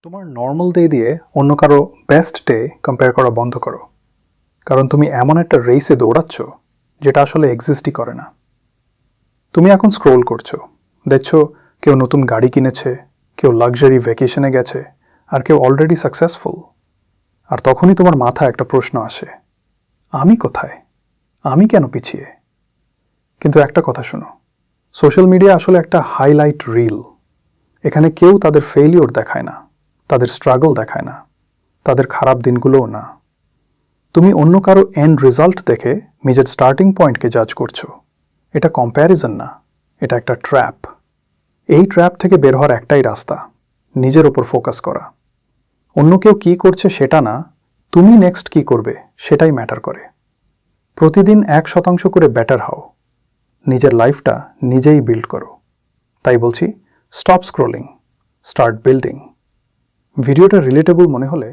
তোমার normal day দিয়ে অন্য কারো বেস্ট ডে কম্পেয়ার করা বন্ধ করো। কারণ তুমি এমন একটা রেসে দৌড়াচ্ছ যেটা আসলে এক্সিস্টই করে না। তুমি এখন স্ক্রোল করছো, দেখছো কেউ নতুন গাড়ি কিনেছে, কেউ লাক্সারি ভ্যাকেশনে গেছে, আর কেউ অলরেডি সাকসেসফুল। আর তখনই তোমার মাথায় একটা প্রশ্ন আসে, আমি কোথায়? আমি কেন পিছিয়ে? কিন্তু একটা কথা শোনো, সোশ্যাল মিডিয়া আসলে একটা হাইলাইট রিল। এখানে কেউ তাদের ফেইলিওর দেখায় না, তাদের স্ট্রাগল দেখায় না, তাদের খারাপ দিনগুলোও না। তুমি অন্য কারো এন্ড রেজাল্ট দেখে নিজের স্টার্টিং পয়েন্টকে জাজ করছো। এটা কম্প্যারিজন না, এটা একটা ট্র্যাপ। এই ট্র্যাপ থেকে বের হওয়ার একটাই রাস্তা, নিজের ওপর ফোকাস করা। অন্য কেউ কী করছে সেটা না, তুমি নেক্সট কী করবে সেটাই ম্যাটার করে। প্রতিদিন 1% করে বেটার হও, নিজের লাইফটা নিজেই বিল্ড করো। তাই বলছি, স্টপ স্ক্রোলিং, স্টার্ট বিল্ডিং। ভিডিওটা রিলেটেবল মনে হলে